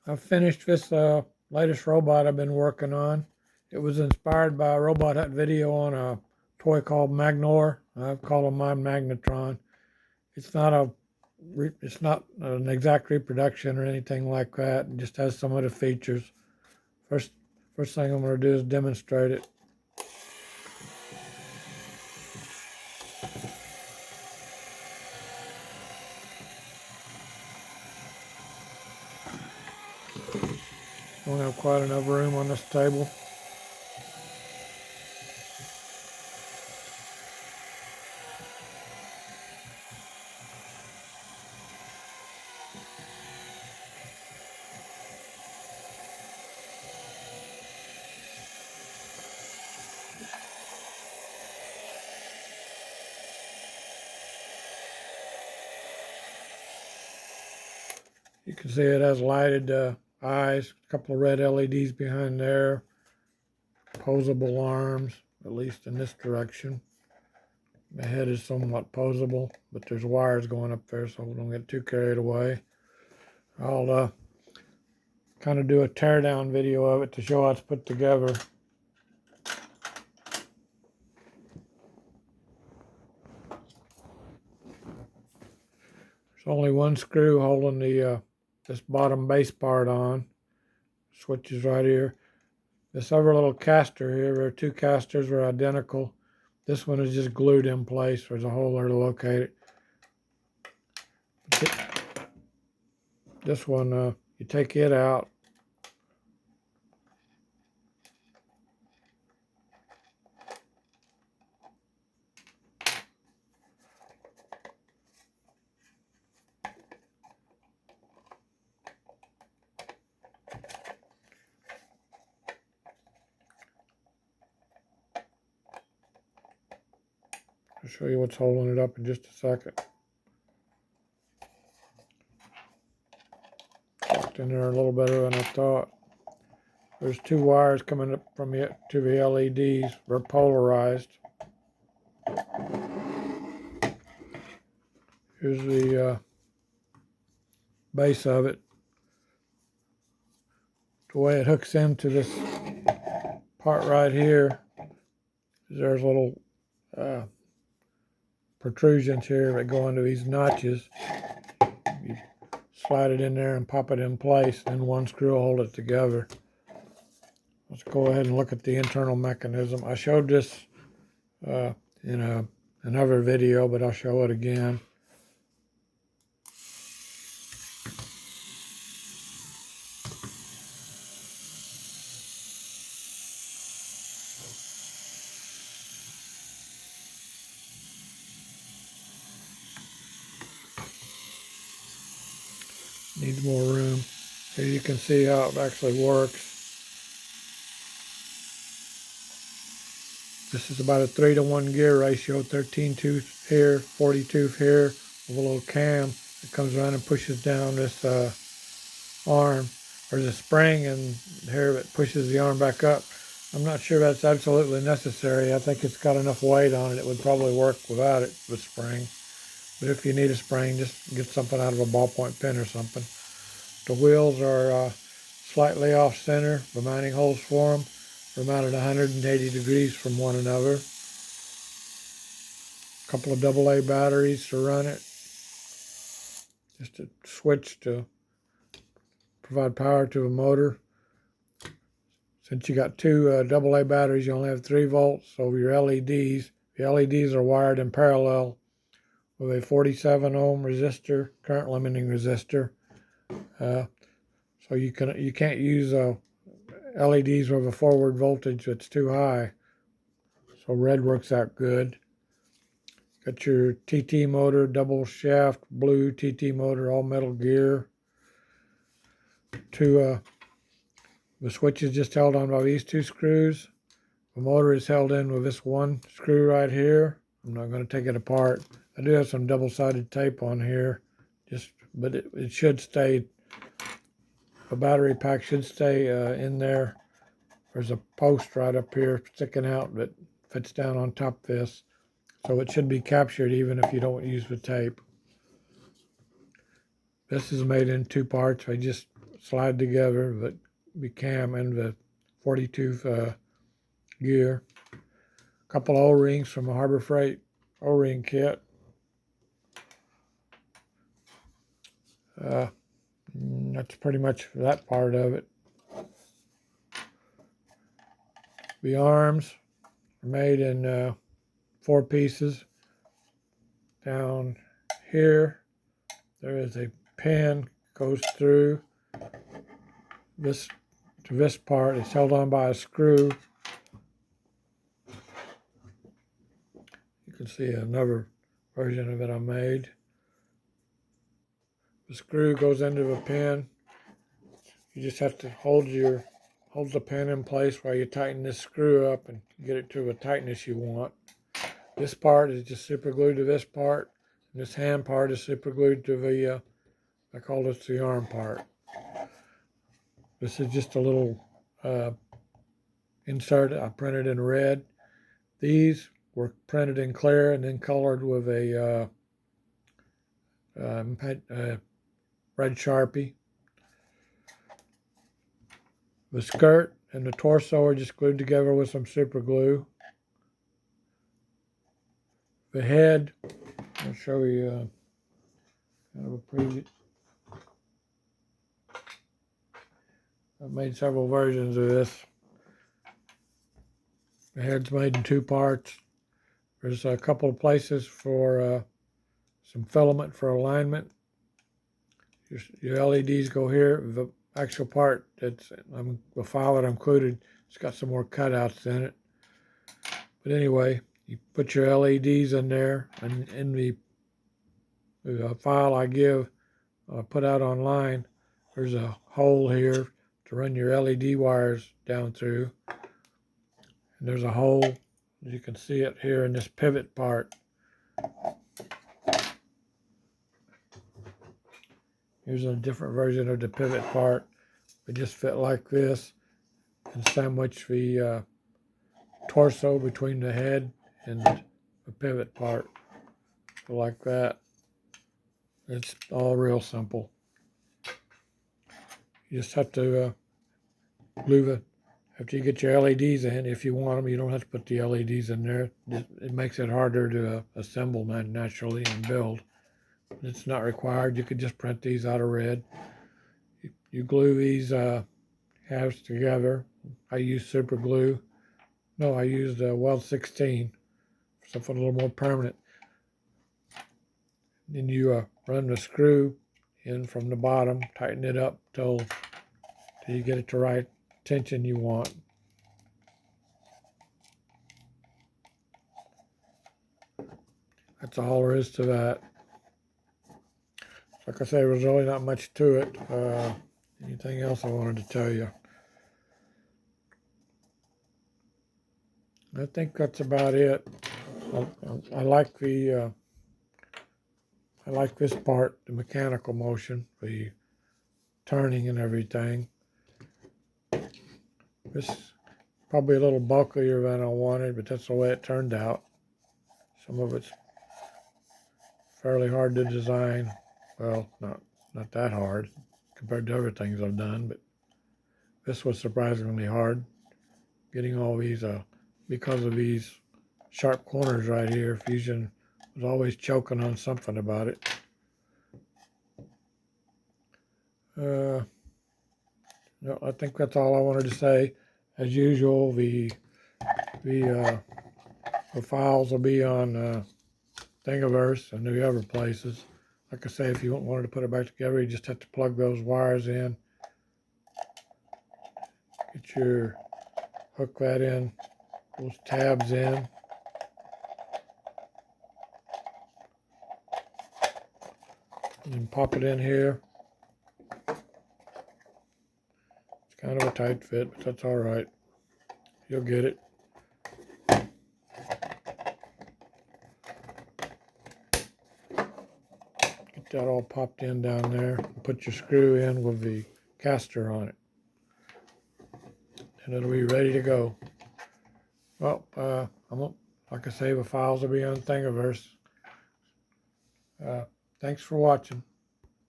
I've finished this latest robot I've been working on. It was inspired by a Robothut video on a toy called Magnor. I call him my Magnetron. It's not it's not an exact reproduction or anything like that. It just has some of the features. First, first thing I'm going to do is demonstrate it. I don't have quite enough room on this table. You can see it has lighted eyes, a couple of red LEDs behind there, posable arms, at least in this direction. The head is somewhat posable, but there's wires going up there, so we don't get too carried away. I'll kind of do a teardown video of it to show how it's put together. There's only one screw holding the this bottom base part on. Switch is right here. This other little caster here, there are two casters are identical. This one is just glued in place. There's a hole there to locate it. This one, you take it out. I'll show you what's holding it up in just a second. Locked in there a little better than I thought. There's two wires coming up from it to the LEDs. They're polarized. Here's the base of it. The way it hooks into this part right here, there's little protrusions here that go into these notches. You slide it in there and pop it in place, and one screw will hold it together. Let's go ahead and look at the internal mechanism. I showed this in another video, but I'll show it again. Needs more room. Here you can see how it actually works. This is about a 3-to-1 gear ratio, 13 tooth here, 40 tooth here, with a little cam that comes around and pushes down this arm. There's a spring in here that pushes the arm back up. I'm not sure that's absolutely necessary. I think it's got enough weight on it. It would probably work without it, with spring. But if you need a spring, just get something out of a ballpoint pen or something. The wheels are slightly off center. The mounting holes for them are mounted 180 degrees from one another. A couple of AA batteries to run it. Just a switch to provide power to a motor. Since you got two AA batteries, you only have 3 volts. So your LEDs, the LEDs are wired in parallel with a 47 ohm resistor, current limiting resistor. So you can't use LEDs with a forward voltage that's too high. So red works out good. Got your TT motor, double shaft, blue TT motor, all metal gear. The switch is just held on by these 2 screws. The motor is held in with this one screw right here. I'm not going to take it apart. I do have some double-sided tape on here, but it should stay. The battery pack should stay in there. There's a post right up here sticking out that fits down on top of this, so it should be captured even if you don't use the tape. This is made in 2 parts. I just slide together, but be cam and the 40-tooth gear. A couple O-rings from a Harbor Freight O-ring kit. That's pretty much that part of it. The arms are made in 4 pieces. Down here, there is a pin goes through this to this part. It's held on by a screw. You can see another version of it I made. The screw goes into the pin. You just have to hold the pin in place while you tighten this screw up and get it to the tightness you want. This part is just super glued to this part, and this hand part is super glued to the I call this the arm part. This is just a little insert I printed in red. These were printed in clear and then colored with a red Sharpie. The skirt and the torso are just glued together with some super glue. The head, I'll show you kind of a preview. I've made several versions of this. The head's made in 2 parts. There's a couple of places for some filament for alignment. Your LEDs go here. The actual part that's the file that I included, it's got some more cutouts in it. But anyway, you put your LEDs in there, and in the file I put out online, there's a hole here to run your LED wires down through. And there's a hole, you can see it here in this pivot part. Here's a different version of the pivot part. It just fit like this and sandwich the torso between the head and the pivot part. So like that. It's all real simple. You just have to glue after you get your LEDs in, if you want them, you don't have to put the LEDs in there. It makes it harder to assemble naturally and build. It's not required. You could just print these out of red. You glue these halves together. I use super glue. No, I used Weld 16, something a little more permanent. Then you run the screw in from the bottom, tighten it up till you get it to right tension you want. That's all there is to that. Like I say, there was really not much to it. Anything else I wanted to tell you? I think that's about it. I like this part, the mechanical motion, the turning and everything. This is probably a little bulkier than I wanted, but that's the way it turned out. Some of it's fairly hard to design. Well, not that hard compared to other things I've done, but this was surprisingly hard. Getting all these, because of these sharp corners right here, Fusion was always choking on something about it. No, I think that's all I wanted to say. As usual, the files will be on Thingiverse and the other places. Like I say, if you wanted to put it back together, you just have to plug those wires in. Hook that in, those tabs in. And then pop it in here. It's kind of a tight fit, but that's all right. You'll get it. Get that all popped in down there. And put your screw in with the caster on it. And it'll be ready to go. Well, like I say, the files will be on Thingiverse. Thanks for watching.